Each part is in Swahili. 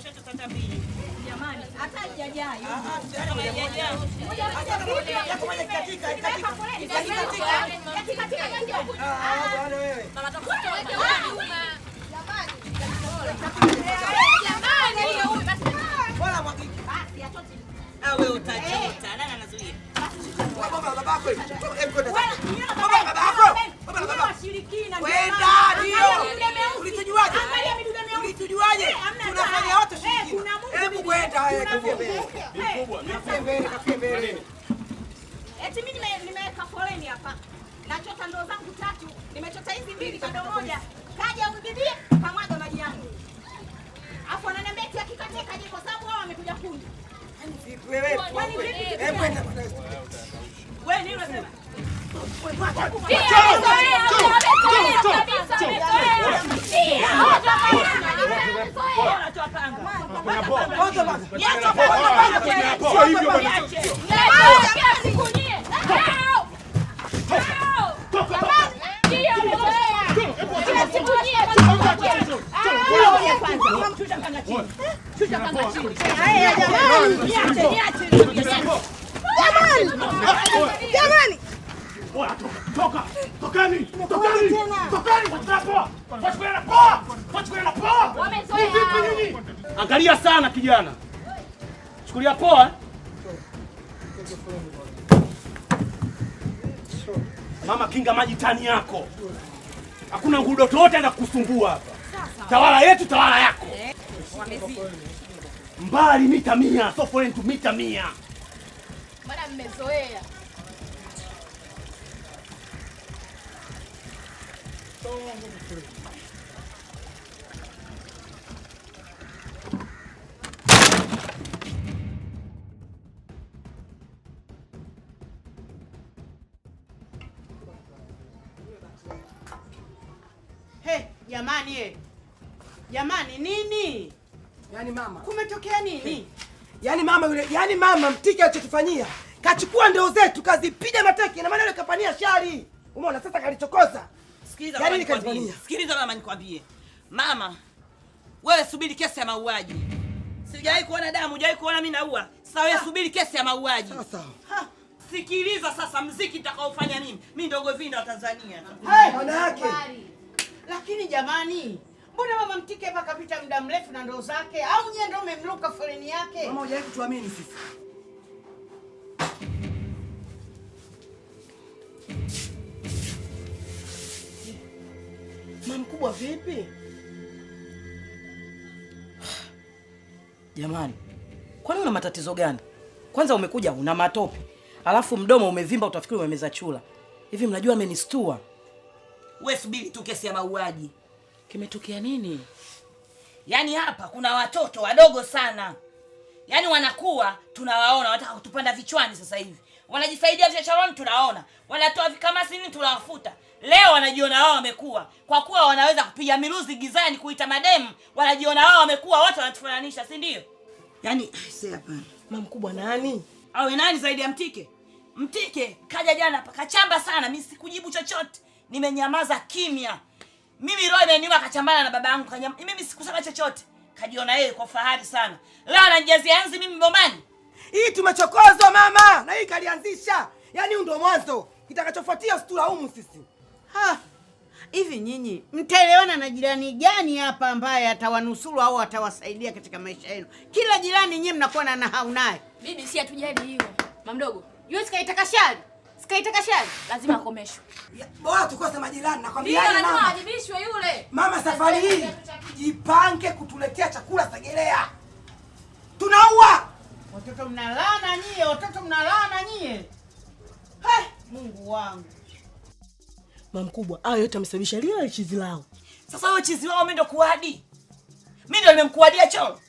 Umeshatata mbili. Jamani, hata hajajaa hiyo. Mama tafuta wewe utachota. Nani anazuia? Baba babako. Ulitujuaje? Ulitujuaje? Tunafanya wote shirikina. Hebu kwenda wewe kafie mbele. Eti mimi nimeweka foleni hapa. Nachota ndoo zangu 3. Nimechota hizi 2 kando moja. Kaja umbibie kamwaga maji yangu. Afu ananiambia eti akikateka je kwa sababu wao wamekuja kunywa. Wewe. Hebu kwenda. Wewe nini unasema? Jamani! Tokeni! Angalia sana kijana. Chukulia poa. Mama kinga maji tani yako. Hakuna ngudo tote anakusumbua hapa. Tawala yetu tawala yako. Mbali mita 100, so for into mita 100. Bwana mmezoea. Jamani Jamani nini? Yaani mama. Kumetokea nini? Yaani mama Mtike alichotufanyia. Kachukua ndoo zetu kazipiga mateke na maana yule kafanyia shari. Umeona sasa kalichokoza. Sikiliza mama nikwambie. Sikiliza mama nikwambie. Mama, wewe subiri kesi ya mauaji. Sijawahi kuona damu, hujawahi kuona mimi naua. Sasa wewe subiri kesi ya mauaji. Sasa. Sikiliza sasa muziki nitakaofanya mimi. Mimi ndio Govinda wa Tanzania. Maana yake. Lakini jamani, mbona mama Mtike hapa kapita muda mrefu na ndoo zake? Au nyie ndio mmemluka foleni yake? Mama hujawahi kutuamini sisi. Mama mkubwa vipi? Jamani, kwani una matatizo gani? Kwanza umekuja una matope. Alafu mdomo umevimba utafikiri umemeza chura. Hivi mnajua amenistua. Wewe subiri tu kesi ya mauaji. Kimetokea nini? Yaani hapa kuna watoto wadogo sana. Yaani wanakuwa tunawaona wanataka kutupanda vichwani sasa hivi. Wanajisaidia vichochoroni tunaona. Wanatoa vikamasi nini tunawafuta. Leo wanajiona wao wamekuwa. Kwa kuwa wanaweza kupiga miruzi gizani kuita mademu, wanajiona wao wamekuwa, wote wanatufananisha, si ndio? Yaani si hapana. Mama mkubwa nani? Awe nani zaidi ya Mtike? Mtike kaja jana hapa kachamba sana, mimi sikujibu chochote. Nimenyamaza kimya. Mimi roho imeniuma kachambana na baba yangu mimi sikusema chochote. Kajiona yeye kwa fahari sana. Leo anajazia enzi mimi bombani. Hii tumechokozwa mama, na hii kalianzisha. Yaani ndio mwanzo. Kitakachofuatia usitulaumu sisi. Hivi nyinyi mtaelewana na jirani gani hapa ambaye atawanusuru au atawasaidia katika maisha yenu? Kila jirani nyinyi mnakuwa na nahau naye. Bibi si atujali hiyo. Mamdogo, yule sikaitaka shari. Sikaitaka shari, lazima akomeshwe. Bora tukose majirani nakwambia mama. Ndio lazima ajibishwe yule. Mama safari hii jipange kutuletea chakula Segerea. Tunaua. Watoto mnalana nyie, watoto mnalana nyie. Mungu wangu. Mama mkubwa, hao yote amesababisha lile chizi lao. Sasa wewe chizi wao mimi ndo kuadi. Mimi ndo nimemkuadia Cholo.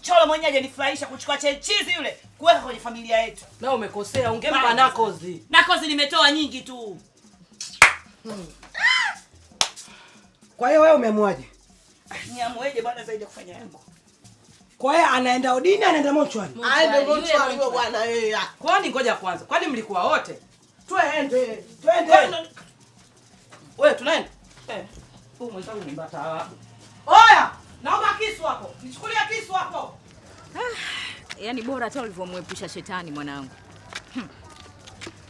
Cholo mwenyewe hajanifurahisha kuchukua chizi yule kuweka kwenye familia yetu. Na umekosea, ungempa nakozi. Nakozi nimetoa nyingi tu. Kwa hiyo wewe umeamwaje? Niamweje bwana zaidi kufanya yangu. Kwa hiyo anaenda odini, anaenda mochwani. Aende mochwani huyo bwana yeye. Kwani ngoja kwanza. Kwani mlikuwa wote? Twende. Wewe tunaenda? Huyu mwenzangu ni mbata. Oya, naomba kisu hapo. Nichukulie kisu hapo. Yaani bora hata ulivyomwepusha shetani mwanangu.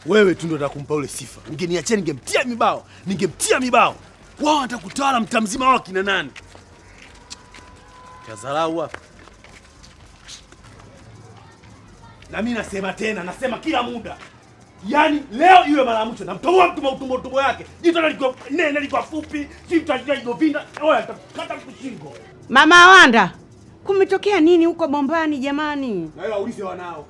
Wewe tu ndo utakumpa ule sifa. Ungeniachia ningemtia mibao. Ningemtia mibao. Wao watakutawala mtaa mzima wao kina nani? Kazarau hapa. Na mimi nasema tena, nasema kila muda. Yaani leo iwe mara mwisho namtoa mtu utumbo yake. Jitu liko nene liko fupi, si mtu aliyovinda. Oya atakata kushingo. Mama Wanda, kumetokea nini huko Bombani jamani? Na wewe ulize wanao.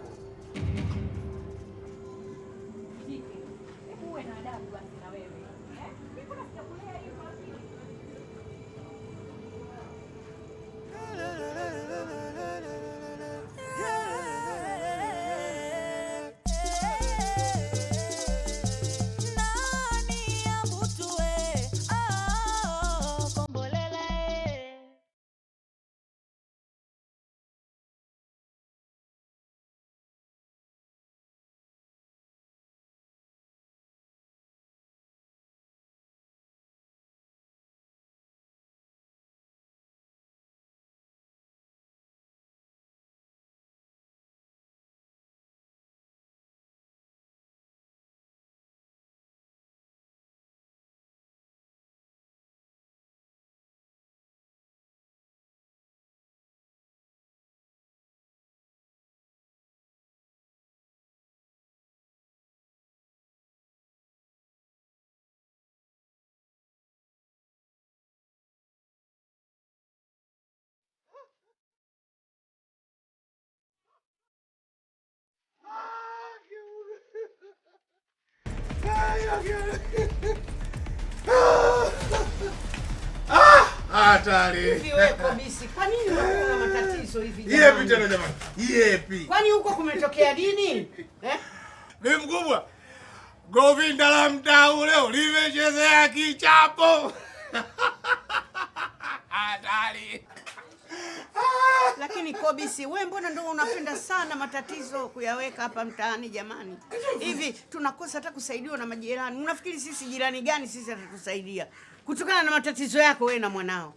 Hatari. Hivi wewe Kobisi, kwa nini unakuwa na matatizo hivi jamani? Yepi tena jamani? Yepi? Kwani huko kumetokea nini? Ni mkubwa. Govinda la mtaa leo limechezea kichapo. Hatari. Lakini Kobisi, wewe mbona ndio unapenda sana matatizo kuyaweka hapa mtaani jamani? Hivi tunakosa hata kusaidiwa na majirani. Unafikiri sisi jirani gani sisi atatusaidia? Kutokana na matatizo yako wewe na mwanao.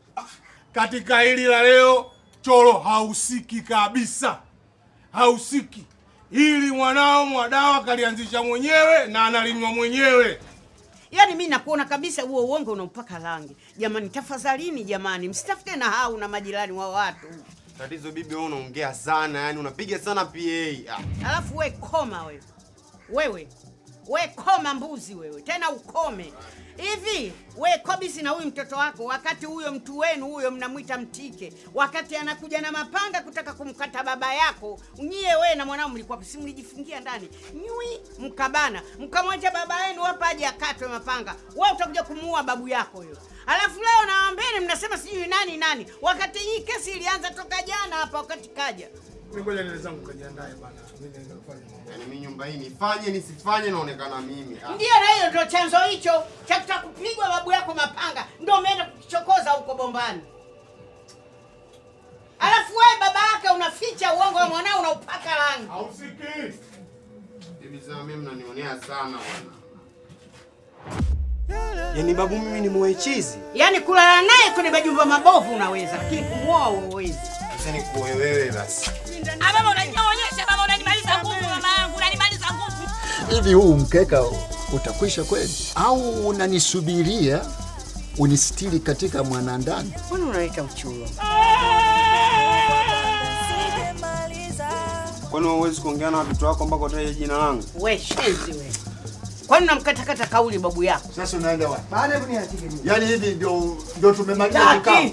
Katika hili la leo Cholo hausiki kabisa. Hausiki. Hili mwanao Mwadawa kalianzisha mwenyewe na analinywa mwenyewe. Yaani mimi nakuona kabisa huo uongo unaupaka rangi. Jamani tafadhalini jamani, msitafute na hao na majirani wa watu. Tatizo bibi wewe unaongea sana, yani unapiga sana PA. Alafu we koma wewe. We koma mbuzi wewe. Tena ukome. Hivi we Kobisi na huyu mtoto wako, wakati huyo mtu wenu huyo mnamuita Mtike, wakati anakuja na mapanga kutaka kumkata baba yako, nyie wewe na mwanao mlikuwa mlijifungia ndani. Nyui mkabana, mkamwacha baba yenu hapa aje akatwe mapanga. Wewe utakuja kumuua babu yako huyo. Alafu leo nawaambeni mnasema sijui nani. Wakati hii kesi ilianza toka jana hapa wakati kaja. Ngoja niende zangu kajiandae bana. Mimi naenda kufanya mambo. Yaani mimi nyumba hii nifanye nisifanye naonekana mimi. Ndio na hiyo ndio chanzo hicho cha kutaka kupigwa babu yako mapanga. Ndio umeenda kuchokoza huko Bombani. Alafu wewe baba yake unaficha uongo wa mwanao unaupaka rangi. Hausiki. Bibi sasa mimi mnanionea sana bwana. Yaani babu mimi ni mwechizi. Yaani kulala naye kwenye majumba mabovu unaweza, lakini kumuoa huwezi. Sasa ni kuoe wewe basi. Mama unanionyesha, mama unanimaliza nguvu, mama yangu unanimaliza nguvu. Hivi huu mkeka utakwisha kweli? Au unanisubiria unistiri katika mwanandani? Mbona unaita uchulo? Kwani huwezi kuongea na watoto wako mpaka utaje jina langu? Wewe shenzi wewe. Kwani unamkatakata kauli babu yako? Sasa unaenda wapi? Baada ya kuniachia. Yaani hivi ndio tumemaliza kikao.